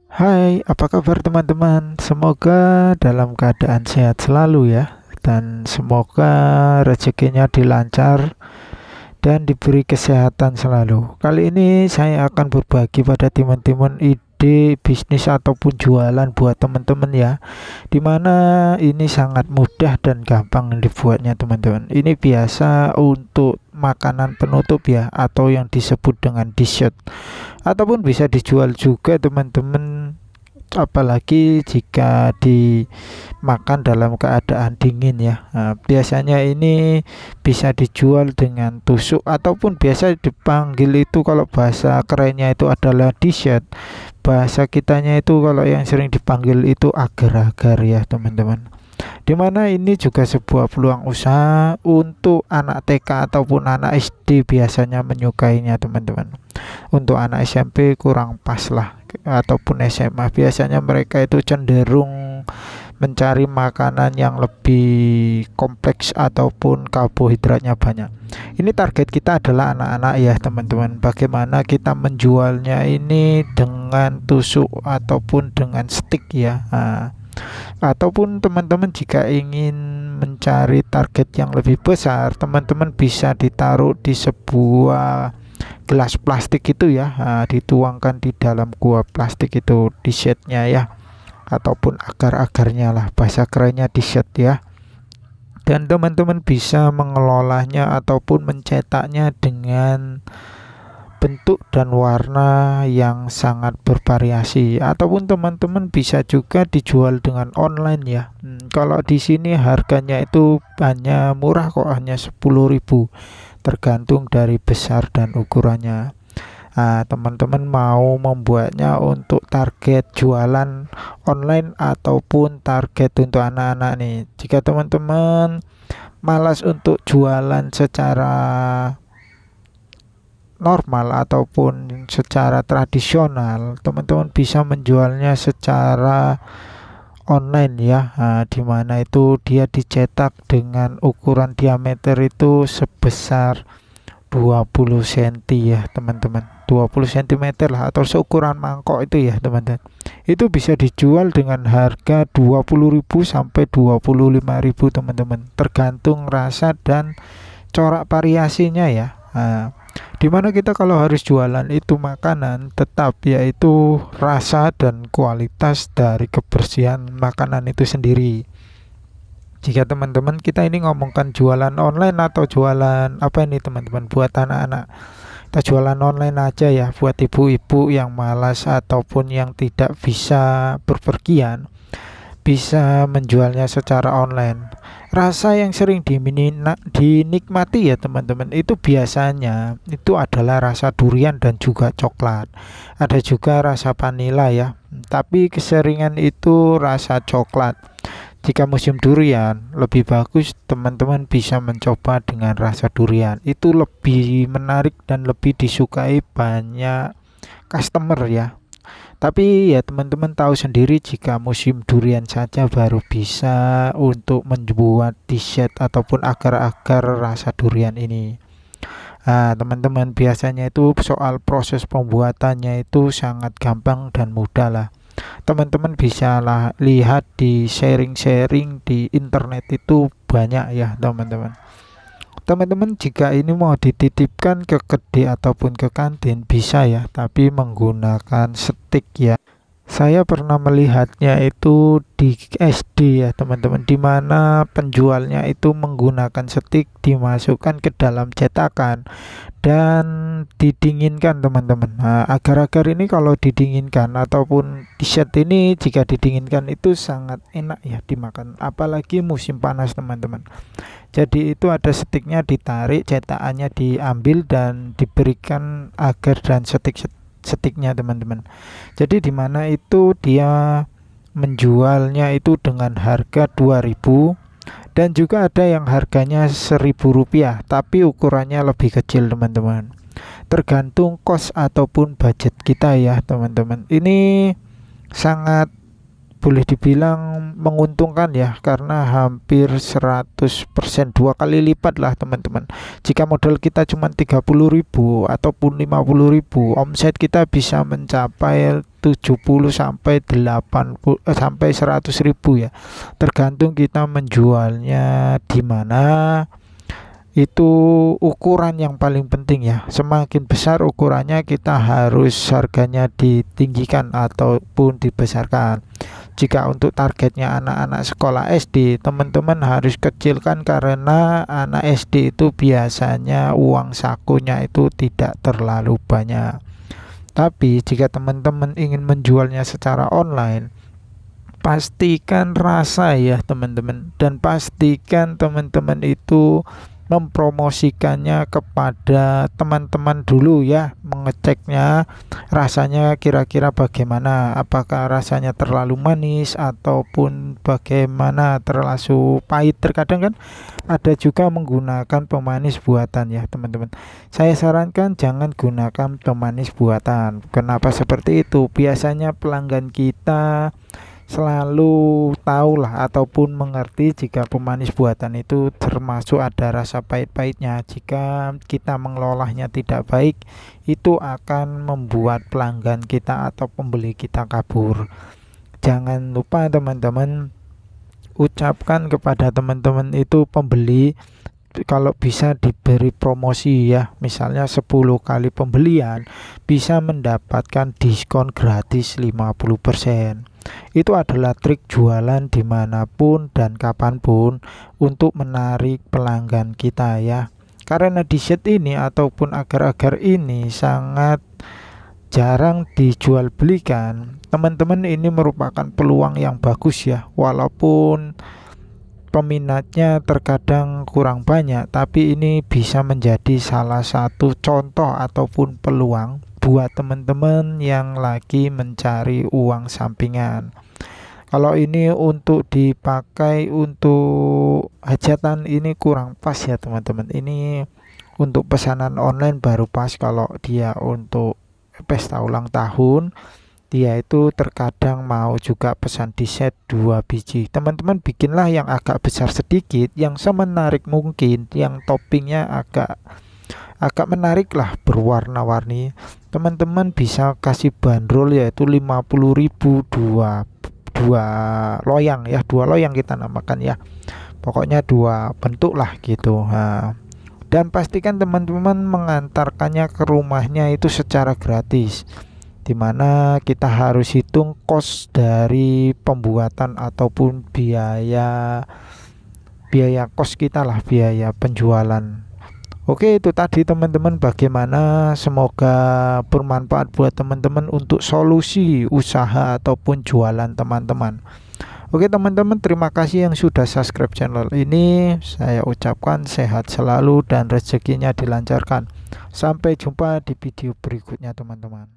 Hai, apa kabar teman-teman? Semoga dalam keadaan sehat selalu ya, dan semoga rezekinya dilancar dan diberi kesehatan selalu. Kali ini saya akan berbagi pada teman-teman ide bisnis ataupun jualan buat teman-teman ya, dimana ini sangat mudah dan gampang dibuatnya teman-teman. Ini biasa untuk makanan penutup ya, atau yang disebut dengan dessert, ataupun bisa dijual juga teman-teman, apalagi jika dimakan dalam keadaan dingin ya. Nah, biasanya ini bisa dijual dengan tusuk ataupun biasa dipanggil itu, kalau bahasa kerennya itu adalah dessert. Bahasa kitanya itu kalau yang sering dipanggil itu agar-agar ya teman-teman. Dimana ini juga sebuah peluang usaha untuk anak TK ataupun anak SD biasanya menyukainya teman-teman. Untuk anak SMP kurang pas lah, ataupun SMA biasanya mereka itu cenderung mencari makanan yang lebih kompleks ataupun karbohidratnya banyak. Ini target kita adalah anak-anak ya teman-teman. Bagaimana kita menjualnya ini dengan tusuk ataupun dengan stick ya. Ataupun teman-teman jika ingin mencari target yang lebih besar, teman-teman bisa ditaruh di sebuah gelas plastik itu ya. Dituangkan di dalam gua plastik itu di setnya ya, ataupun agar-agarnya lah, bahasa kerennya di set ya. Dan teman-teman bisa mengelolanya ataupun mencetaknya dengan bentuk dan warna yang sangat bervariasi, ataupun teman-teman bisa juga dijual dengan online ya. Kalau di sini harganya itu hanya murah kok, hanya 10.000, tergantung dari besar dan ukurannya. Teman-teman mau membuatnya untuk target jualan online ataupun target untuk anak-anak nih. Jika teman-teman malas untuk jualan secara normal ataupun secara tradisional, teman-teman bisa menjualnya secara online ya. Di mana itu dia dicetak dengan ukuran diameter itu sebesar 20 cm ya teman-teman, 20 cm lah, atau seukuran mangkok itu ya teman-teman. Itu bisa dijual dengan harga 20.000 sampai 25.000 teman-teman, tergantung rasa dan corak variasinya ya. Dimana kita kalau harus jualan itu makanan, tetap yaitu rasa dan kualitas dari kebersihan makanan itu sendiri. Jika teman-teman kita ini ngomongkan jualan online atau jualan apa ini teman-teman, buat anak-anak, kita jualan online aja ya, buat ibu-ibu yang malas ataupun yang tidak bisa berpergian, bisa menjualnya secara online. Rasa yang sering dinikmati ya teman-teman, itu biasanya itu adalah rasa durian dan juga coklat. Ada juga rasa vanila ya, tapi keseringan itu rasa coklat. Jika musim durian, lebih bagus teman-teman bisa mencoba dengan rasa durian. Itu lebih menarik dan lebih disukai banyak customer ya. Tapi ya teman-teman tahu sendiri, jika musim durian saja baru bisa untuk membuat dessert ataupun agar-agar rasa durian ini. Teman-teman biasanya itu soal proses pembuatannya itu sangat gampang dan mudah lah. Teman-teman bisa lah lihat di sharing-sharing di internet itu banyak ya teman-teman. Teman-teman jika ini mau dititipkan ke kedai ataupun ke kantin bisa ya, tapi menggunakan stick ya. Saya pernah melihatnya itu di SD ya teman-teman, di mana penjualnya itu menggunakan stick, dimasukkan ke dalam cetakan dan didinginkan teman-teman. Agar-agar ini kalau didinginkan ataupun dessert ini jika didinginkan itu sangat enak ya dimakan, apalagi musim panas teman-teman. Jadi itu ada sticknya, ditarik, cetakannya diambil dan diberikan agar dan sticknya teman-teman. Jadi di mana itu dia menjualnya itu dengan harga 2.000, dan juga ada yang harganya 1.000 rupiah, tapi ukurannya lebih kecil teman-teman. Tergantung kos ataupun budget kita ya teman-teman. Ini sangat boleh dibilang menguntungkan ya, karena hampir 100%, 2 kali lipat lah teman-teman. Jika modal kita cuma 30.000 ataupun 50.000, omset kita bisa mencapai 70 sampai 80 sampai 100.000 ya, tergantung kita menjualnya di mana. Itu ukuran yang paling penting ya, semakin besar ukurannya kita harus harganya ditinggikan ataupun dibesarkan. Jika untuk targetnya anak-anak sekolah SD, teman-teman harus kecilkan karena anak SD itu biasanya uang sakunya itu tidak terlalu banyak. Tapi jika teman-teman ingin menjualnya secara online, pastikan rasa ya teman-teman, dan pastikan teman-teman itu mempromosikannya kepada teman-teman dulu ya, mengeceknya rasanya kira-kira bagaimana, apakah rasanya terlalu manis ataupun bagaimana, terlalu pahit. Terkadang kan ada juga menggunakan pemanis buatan ya teman-teman. Saya sarankan jangan gunakan pemanis buatan. Kenapa seperti itu? Biasanya pelanggan kita selalu tahulah ataupun mengerti jika pemanis buatan itu termasuk ada rasa pahit-pahitnya. Jika kita mengelolanya tidak baik, itu akan membuat pelanggan kita atau pembeli kita kabur. Jangan lupa teman-teman, ucapkan kepada teman-teman itu pembeli, kalau bisa diberi promosi ya, misalnya 10 kali pembelian bisa mendapatkan diskon gratis 50%. Itu adalah trik jualan dimanapun dan kapanpun untuk menarik pelanggan kita ya. Karena t-shirt ini ataupun agar-agar ini sangat jarang dijual belikan, teman-teman, ini merupakan peluang yang bagus ya. Walaupun peminatnya terkadang kurang banyak, tapi ini bisa menjadi salah satu contoh ataupun peluang buat teman-teman yang lagi mencari uang sampingan. Kalau ini untuk dipakai untuk hajatan ini kurang pas ya teman-teman. Ini untuk pesanan online baru pas. Kalau dia untuk pesta ulang tahun, dia itu terkadang mau juga pesan di set 2 biji. Teman-teman bikinlah yang agak besar sedikit, yang semenarik mungkin, yang toppingnya agak menarik lah, berwarna-warni. Teman-teman bisa kasih bandrol yaitu 50.000 dua loyang ya, 2 loyang kita namakan ya, pokoknya 2 bentuk lah gitu. Dan pastikan teman-teman mengantarkannya ke rumahnya itu secara gratis, dimana kita harus hitung kos dari pembuatan ataupun biaya kos kita lah, biaya penjualan. Oke, itu tadi teman-teman bagaimana, semoga bermanfaat buat teman-teman untuk solusi usaha ataupun jualan teman-teman. Oke teman-teman, terima kasih yang sudah subscribe channel ini. Saya ucapkan sehat selalu dan rezekinya dilancarkan. Sampai jumpa di video berikutnya teman-teman.